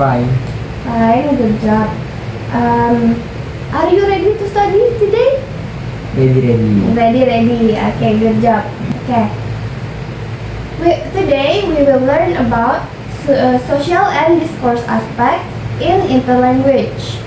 fine. Fine, good job. Are you ready to study today? Ready. Ready. Okay, good job. Okay. Today we will learn about social and discourse aspect in interlanguage.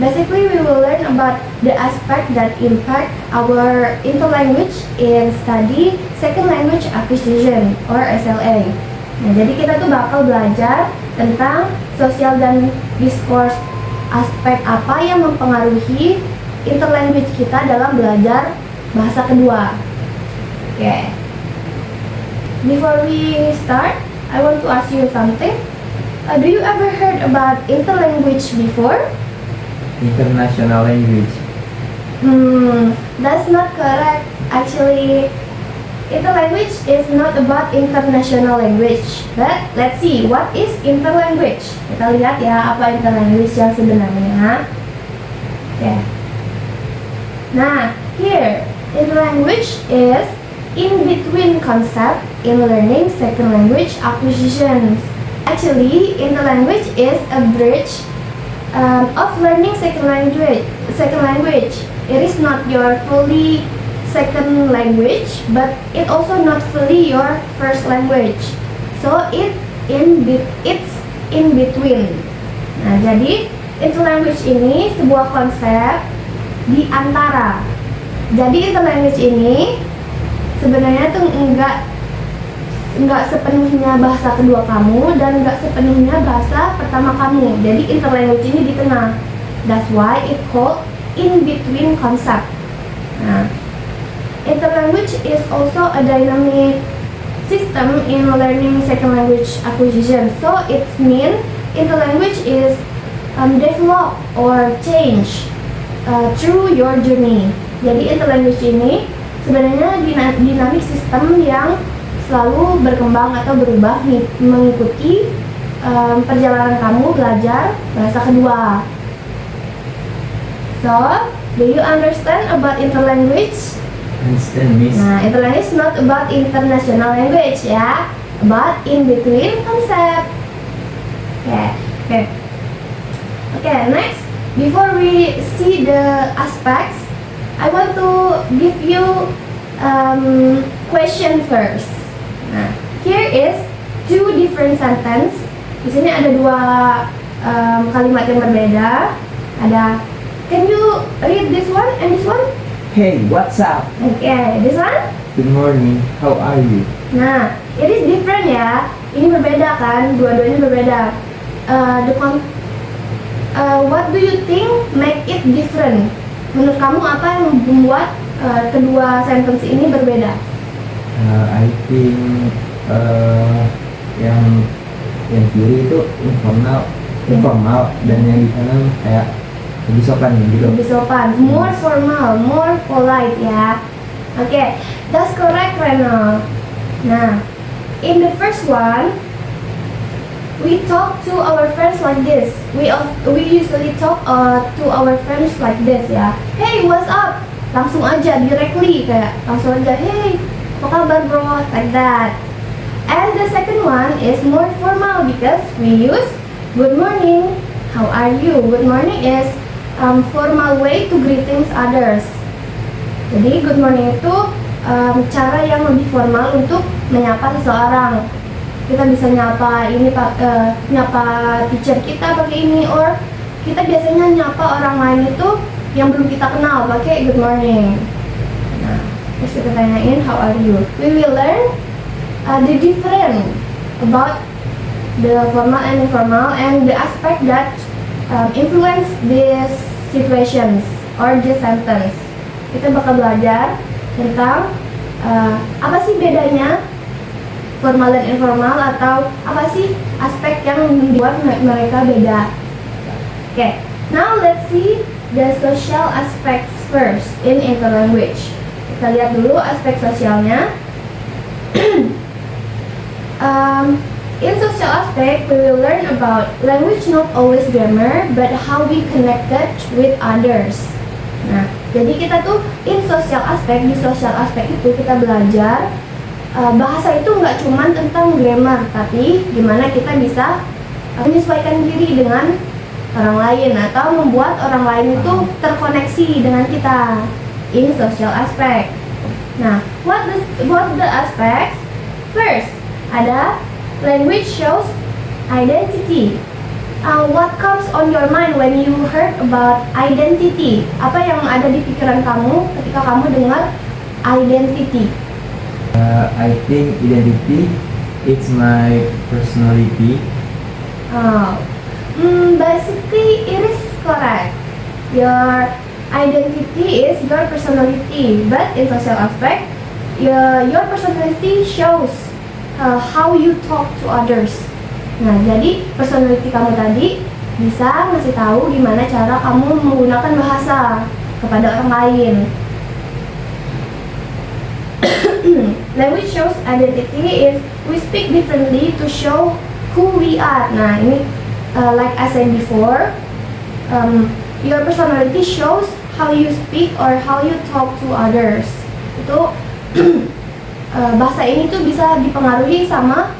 Basically, we will learn about the aspect that impact our interlanguage in study second language acquisition or SLA. Nah, jadi kita tuh bakal belajar tentang sosial dan discourse aspek apa yang mempengaruhi interlanguage kita dalam belajar bahasa kedua. Okay. Before we start, I want to ask you something. Do you ever heard about interlanguage before? International language. That's not correct. Actually, interlanguage is not about international language. But let's see, what is interlanguage? Kita lihat ya apa interlanguage yang sebenarnya. Okay. Nah, here, interlanguage is in-between concept in learning second language acquisitions. Actually, interlanguage is a bridge of learning second language. It is not your fully second language, but it also not fully your first language. So it's in between. Nah, jadi interlanguage ini sebuah konsep di antara. Jadi interlanguage ini sebenarnya tuh enggak sepenuhnya bahasa kedua kamu dan enggak sepenuhnya bahasa pertama kamu. Jadi interlanguage ini di tengah. That's why it called in between concept. Nah, interlanguage is also a dynamic system in learning second language acquisition. So it means interlanguage is develop or change through your journey. Jadi interlanguage ini sebenarnya dinamik sistem yang selalu berkembang atau berubah mengikuti perjalanan kamu belajar bahasa kedua. So, do you understand about interlanguage? Understand, Miss. Nah, interlanguage is not about international language ya, about in between concept. Okay, next, before we see the aspects, I want to give you question first. Nah, here is two different sentence. Di sini ada dua kalimat yang berbeda. Ada, can you read this one and this one? Hey, what's up? Okay, this one? Good morning. How are you? Nah, it is different ya. Ini berbeda kan? Dua-duanya berbeda. What do you think make it different? Menurut kamu apa yang membuat kedua sentence ini berbeda? I think yang kiri itu informal dan yang di kanan kayak lebih sopan gitu. Lebih sopan, more formal, more polite ya. Okay, that's correct, Reno. Nah, in the first one, we talk to our friends like this. We usually talk to our friends like this ya. Hey, what's up? Langsung aja, directly kayak langsung aja. Hey, apa kabar bro? Like that. And the second one is more formal because we use good morning. How are you? Good morning is formal way to greetings others. Jadi good morning itu cara yang lebih formal untuk menyapa seseorang. Kita bisa nyapa nyapa teacher kita pakai ini, or kita biasanya nyapa orang lain itu yang belum kita kenal pakai good morning. Nah, terus kita tanyain how are you. We will learn the difference about the formal and informal and the aspect that influence these situations or this sentence. Kita bakal belajar tentang apa sih bedanya formal dan informal, atau apa sih aspek yang membuat mereka beda. Okay, now let's see the social aspects first in interlanguage. Kita lihat dulu aspek sosialnya. In social aspect, we will learn about language not always grammar, but how we connected with others. Nah, jadi kita tuh in social aspect, di social aspect itu kita belajar bahasa itu nggak cuma tentang grammar, tapi gimana kita bisa menyesuaikan diri dengan orang lain atau membuat orang lain itu terkoneksi dengan kita in social aspect. Nah, what the aspects? First, ada language shows identity. What comes on your mind when you heard about identity? Apa yang ada di pikiran kamu ketika kamu dengar identity? I think identity it's my personality. Basically, it is correct. Your identity is your personality, but in social aspect, your personality shows how you talk to others. Nah, jadi personality kamu tadi bisa ngasih tahu gimana cara kamu menggunakan bahasa kepada orang lain. Language shows identity is we speak differently to show who we are. Nah, ini like I said before, your personality shows how you speak or how you talk to others. Itu bahasa ini tuh bisa dipengaruhi sama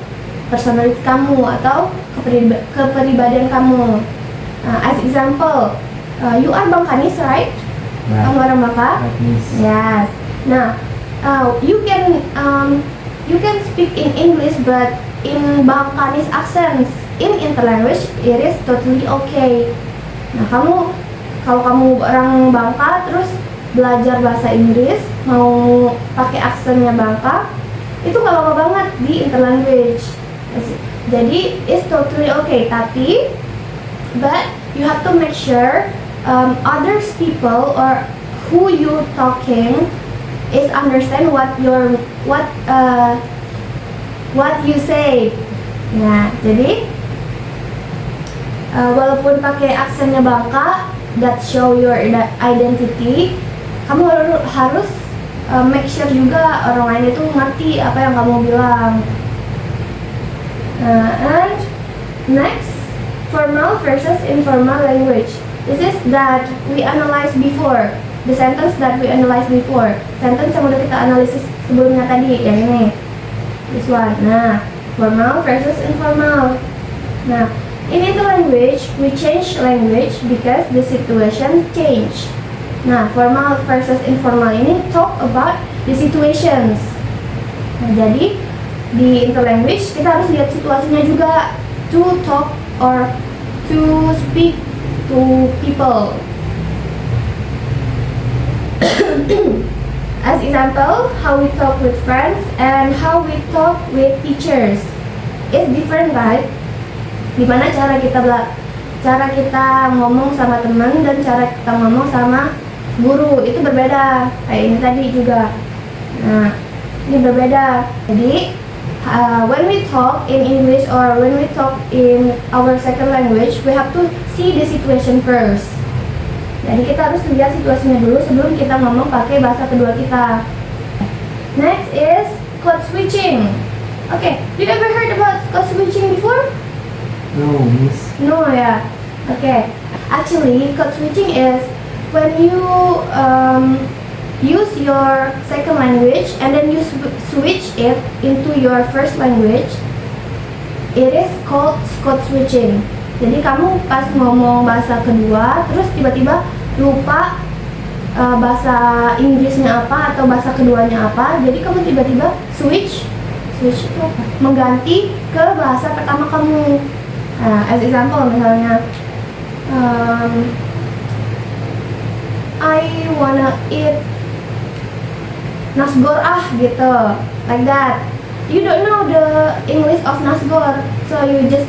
personality kamu atau kepribadian kamu. As example, you are Bangkanis, right? Kamu orang Bangka? Yes. Nah, you can speak in English, but in Bangkanis accents, in interlanguage, it is totally okay. Nah, kalau kamu orang Bangka terus belajar bahasa Inggris, mau pakai aksennya Bangka, itu nggak apa-apa banget di interlanguage. Jadi it's totally okay. Tapi, but you have to make sure others people or who you talking is understand what you say. Nah, jadi walaupun pakai aksennya Bangka, that show your identity, kamu harus make sure juga orang lain itu ngerti apa yang kamu bilang. And next, formal versus informal language. This is that we analyzed before. The sentence that we analyzed before. Sentence yang udah kita analisis sebelumnya tadi, yang ini. This one. Nah, formal versus informal. Nah, in interlanguage, we change language because the situation change. Nah, formal versus informal ini talk about the situations. Nah, jadi di interlanguage kita harus lihat situasinya juga to talk or to speak to people. As example, how we talk with friends and how we talk with teachers. It's different, right? Gimana cara kita ngomong sama teman dan cara kita ngomong sama guru itu berbeda. Kayak ini tadi juga. Nah, ini berbeda. Jadi when we talk in English or when we talk in our second language, we have to see the situation first. Jadi kita harus lihat situasinya dulu sebelum kita ngomong pakai bahasa kedua kita. Next is code switching. Okay, you ever heard about code switching before? No, miss. No, yeah. Okay. Actually, code switching is when you use your second language and then you switch it into your first language. It is called code switching. Jadi kamu pas ngomong bahasa kedua, terus tiba-tiba lupa bahasa Inggrisnya apa atau bahasa keduanya apa. Jadi kamu tiba-tiba switch itu apa? Mengganti ke bahasa pertama kamu. As example misalnya, I wanna eat nasgor gitu, like that. You don't know the English of nasgor, so you just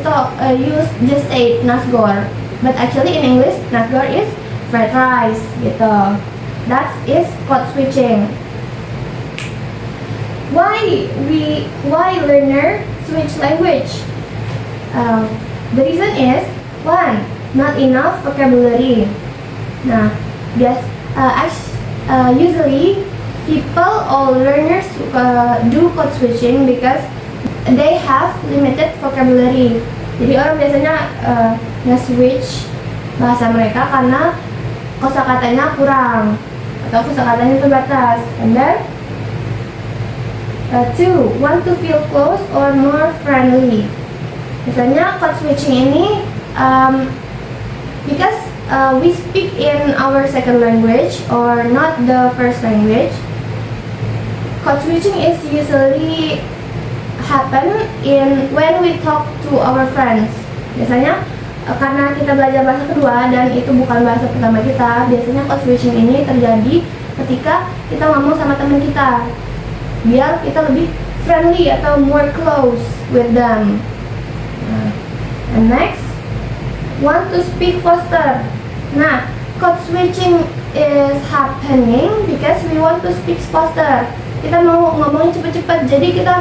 say nasgor. But actually in English, nasgor is fried rice gitu. That is code switching. Why learner switch language? The reason is one, not enough vocabulary. Nah, usually people or learners do code switching because they have limited vocabulary. Jadi orang biasanya nge-switch bahasa mereka karena kosakatanya kurang atau kosakatanya terbatas. And then two, want to feel close or more friendly. Biasanya code switching ini because we speak in our second language or not the first language. Code switching is usually happen in when we talk to our friends. Biasanya karena kita belajar bahasa kedua dan itu bukan bahasa pertama kita, biasanya code switching ini terjadi ketika kita ngomong sama teman kita, biar kita lebih friendly atau more close with them. And next, want to speak faster. Nah, code switching is happening because we want to speak faster. Kita mau ngomongin cepet-cepet, jadi kita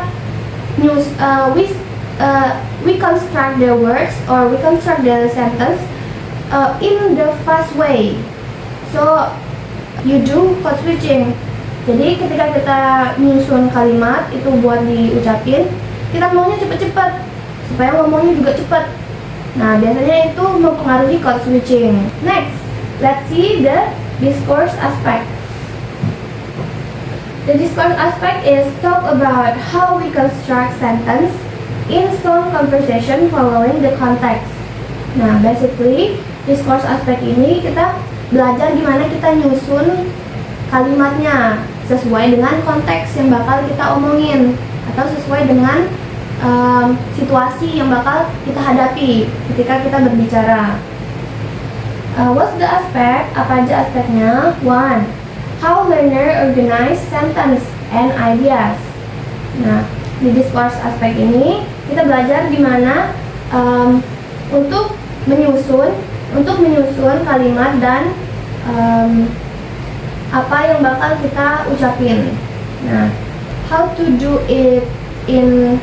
we construct the words or we construct the sentence in the fast way. So you do code switching. Jadi ketika kita nyusun kalimat itu buat diucapin, kita maunya cepet-cepet supaya ngomongnya juga cepet. Nah, biasanya itu mempengaruhi code switching. Next, let's see the discourse aspect. The discourse aspect is talk about how we construct sentence in some conversation following the context. Nah, basically discourse aspect ini kita belajar gimana kita nyusun kalimatnya sesuai dengan konteks yang bakal kita omongin atau sesuai dengan situasi yang bakal kita hadapi ketika kita berbicara. What's the aspect? Apa aja aspeknya? 1. How learner organize sentence and ideas. Nah, di discourse aspek ini kita belajar gimana untuk menyusun kalimat dan apa yang bakal kita ucapin. Nah, how to do it in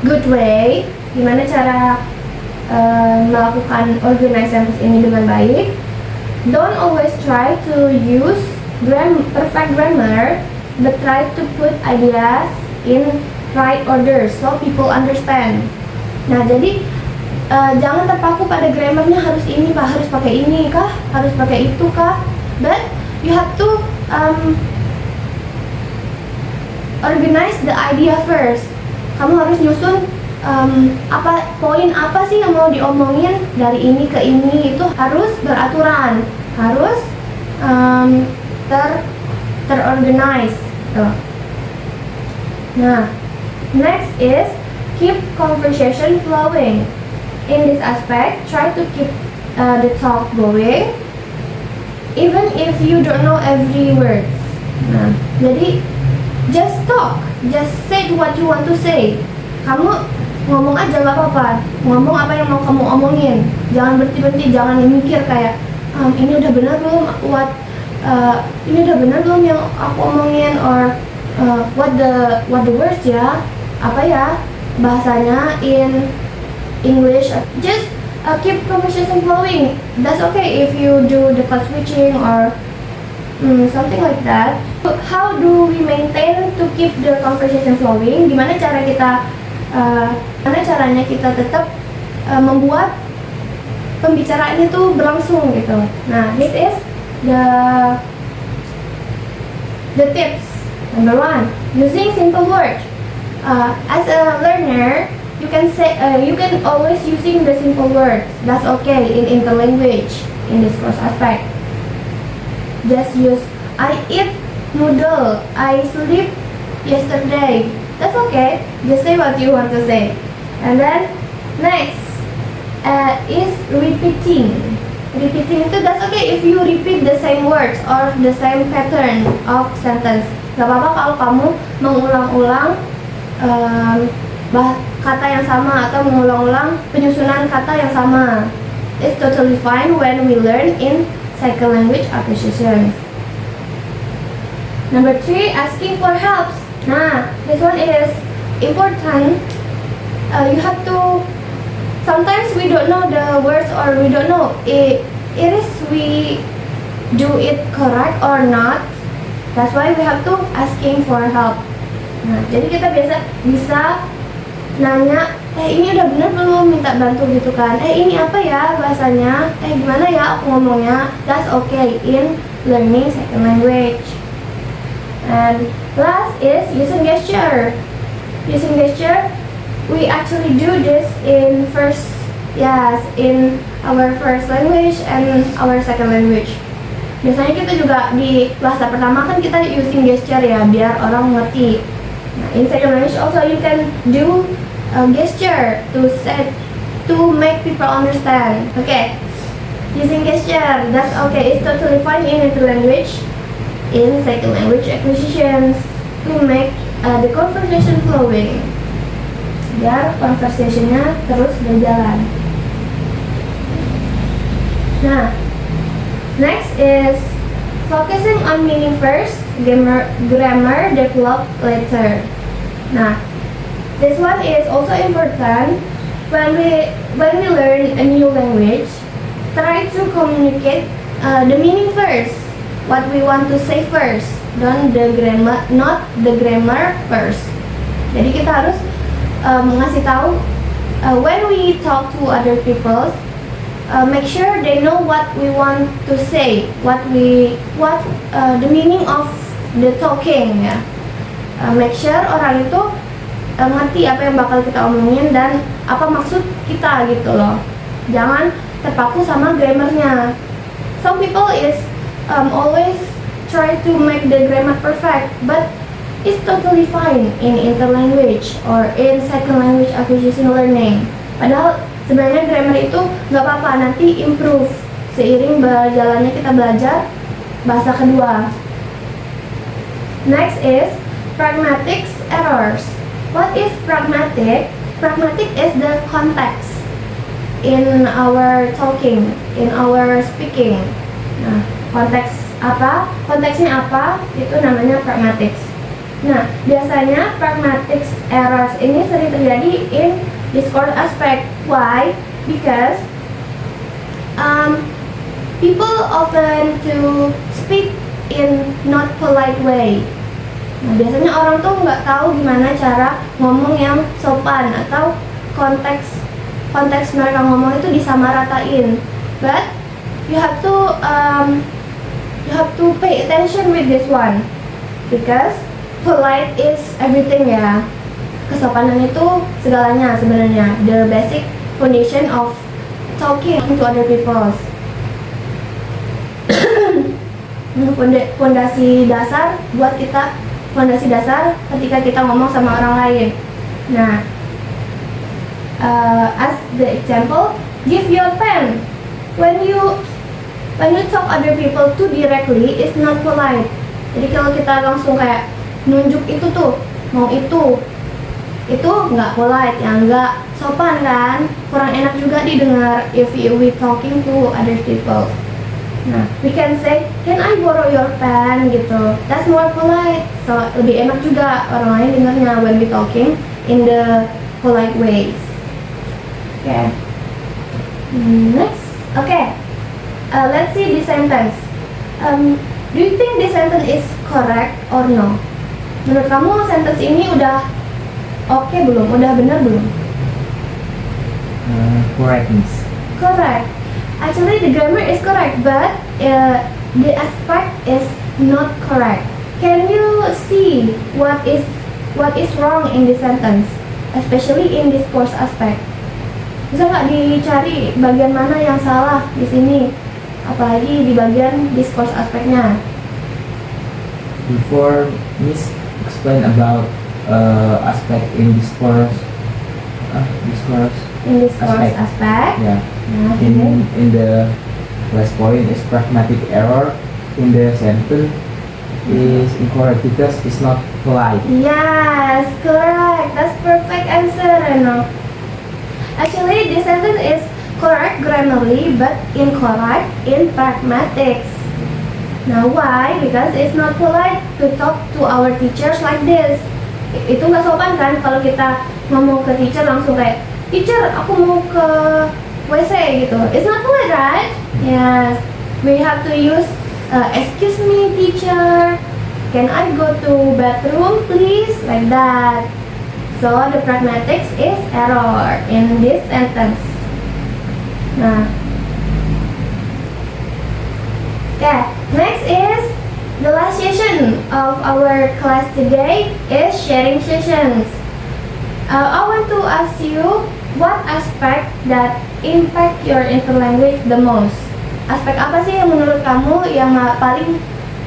good way, gimana cara melakukan organize sentence ini dengan baik. Don't always try to use perfect grammar, but try to put ideas in right order so people understand. Nah, jadi jangan terpaku pada grammarnya harus ini pak, harus pakai ini kah, harus pakai itu kah, but you have to organize the idea first. Kamu harus nyusun poin apa sih yang mau diomongin dari ini ke ini, itu harus beraturan, harus terorganize. Nah, next is keep conversation flowing. In this aspect, try to keep the talk going, even if you don't know every word. Nah, jadi just talk, just say what you want to say. Kamu ngomong aja nggak apa-apa, ngomong apa yang mau kamu omongin. Jangan berhenti-berhenti, jangan mikir kayak ini udah benar belum, ini udah benar belum yang aku omongin, or what the words ya, apa ya bahasanya in English. Just keep conversation flowing. That's okay if you do the code switching or something like that. How do we maintain to keep the conversation flowing? Gimana caranya kita tetap membuat pembicaraan itu berlangsung gitu. Nah, this is the tips. Number 1, using simple words. As a learner, you can always using the simple words. That's okay in interlanguage in discourse aspect. Just use I eat noodle, I sleep yesterday. That's okay. Just say what you want to say. And then next is repeating. Repeating itu that's okay if you repeat the same words or the same pattern of sentence. Gak apa-apa kalau kamu mengulang-ulang kata yang sama atau mengulang-ulang penyusunan kata yang sama. It's totally fine when we learn in second language acquisitions. Number 3, asking for help. Nah, this one is important. You have to. Sometimes we don't know the words or we don't know it is we do it correct or not. That's why we have to asking for help. Nah, jadi kita bisa nanya, ini udah bener belum, minta bantu gitu kan. Ini apa ya bahasanya? Gimana ya aku ngomongnya? That's okay in learning second language. And last is using gesture. Using gesture we actually do this in in our first language and our second language. Biasanya kita juga di bahasa pertama kan kita using gesture ya, biar orang ngerti. Nah, in second language also you can do a gesture to make people understand. Okay, using gesture, that's okay. It's totally fine in another language. In second language acquisitions to make the conversation flowing, biar conversationnya terus berjalan. Nah, next is focusing on meaning first, grammar develop later. Nah, this one is also important when we learn a new language. Try to communicate the meaning first, what we want to say first, not the grammar first. Jadi kita harus mengasih tahu when we talk to other people. Make sure they know what we want to say, the meaning of the talking ya. Make sure orang itu ngerti apa yang bakal kita omongin dan apa maksud kita gitu loh. Jangan terpaku sama grammarnya. Some people is always try to make the grammar perfect, but it's totally fine in interlanguage or in second language acquisition learning. Padahal sebenarnya grammar itu nggak apa-apa, nanti improve seiring berjalannya kita belajar bahasa kedua. Next is pragmatic errors. What is pragmatic? Pragmatic is the context in our talking, in our speaking. Nah, konteks apa? Konteksnya apa? Itu namanya pragmatic. Nah, biasanya pragmatic errors ini sering terjadi in discourse aspect. Why? Because people often to speak in not polite way. Nah, biasanya orang tuh nggak tahu gimana cara ngomong yang sopan atau konteks mereka ngomong itu disamaratain. But you have to pay attention with this one because polite is everything ya. Kesopanan itu segalanya sebenarnya, the basic foundation of talking to other people. Fondasi dasar buat kita, fondasi dasar ketika kita ngomong sama orang lain. Nah, as the example, give your pen. When you talk other people too directly, it's not polite. Jadi kalau kita langsung kayak nunjuk itu tuh, mau itu nggak polite, ya nggak sopan kan, kurang enak juga didengar if we talking to other people. Nah, we can say, can I borrow your pen gitu, that's more polite, so lebih enak juga orang lain dengarnya when we talking in the polite ways. Okay. Next, okay, let's see this sentence. Do you think this sentence is correct or no? Menurut kamu sentence ini udah oke belum? Udah benar belum? Correct, Miss. Correct. Actually, the grammar is correct, but the aspect is not correct. Can you see what is wrong in this sentence, especially in discourse aspect? Bisa nggak dicari bagian mana yang salah di sini, apalagi di bagian discourse aspeknya? Before Miss explain about aspect in discourse Aspect. Yeah. Okay. In the last point is pragmatic error in the sentence is incorrect because it's not polite. Yes, correct. That's perfect answer, Reno. Actually, this sentence is correct grammarly but incorrect in pragmatics. Now why? Because it's not polite to talk to our teachers like this. Itu nggak sopan kan kalau kita ngomong ke teacher langsung kayak, teacher aku mau ke WC gitu. It's not polite, right? Yes. We have to use excuse me teacher, can I go to bathroom please, like that. So the pragmatics is error in this sentence. Nah, okay, next is the last session of our class today is sharing sessions. I want to ask you what aspect that impact your interlanguage the most. Aspek apa sih yang menurut kamu yang paling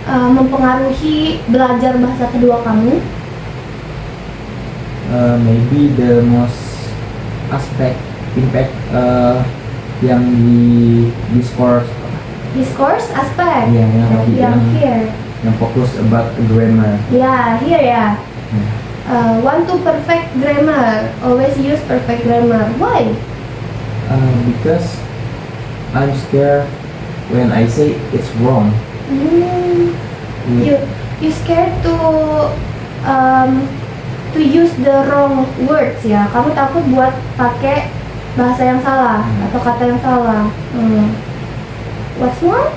mempengaruhi belajar bahasa kedua kamu? Maybe the most aspect impact yang di discourse Discourse aspect. Iya, yang here. yang fokus about grammar. Yeah, here ya. Want to perfect grammar, always use perfect grammar. Why? Because I'm scared when I say it's wrong. You scared to use the wrong words ya. Kamu takut buat pakai bahasa yang salah atau kata yang salah. What's more?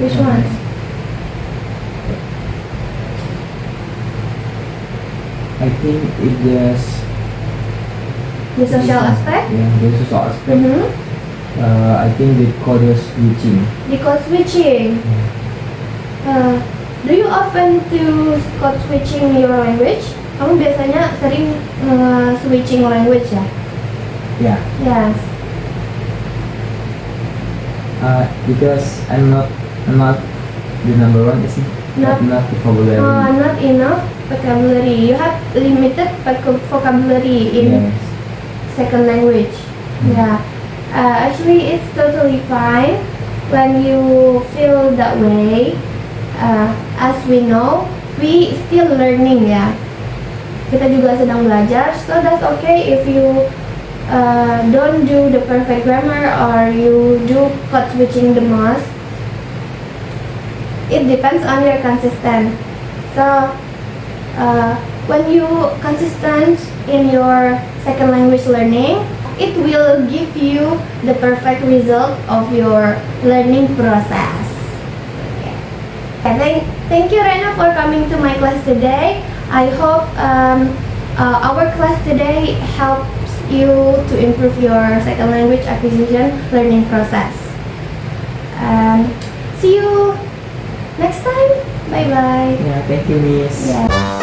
Which one? I think it just The social aspect? Yeah, the social aspect. Mm-hmm. I think they call it switching. The code switching. Do you often do code switching your language? Kamu biasanya sering switching language ya? Yeah. Yes. Because I'm not the number one. Is not vocabulary. Not enough vocabulary. You have limited vocabulary in Yes. second language. Yeah. Actually, it's totally fine when you feel that way. As we know, we still learning ya. Kita juga sedang belajar, so that's okay if you don't do the perfect grammar or you do code switching the most. It depends on your consistent. So when you consistent in your second language learning, it will give you the perfect result of your learning process. Okay. Thank you, Rena, for coming to my class today. I hope our class today helps you to improve your second language acquisition learning process. See you next time. Bye bye. Yeah, thank you, Miss. Yeah.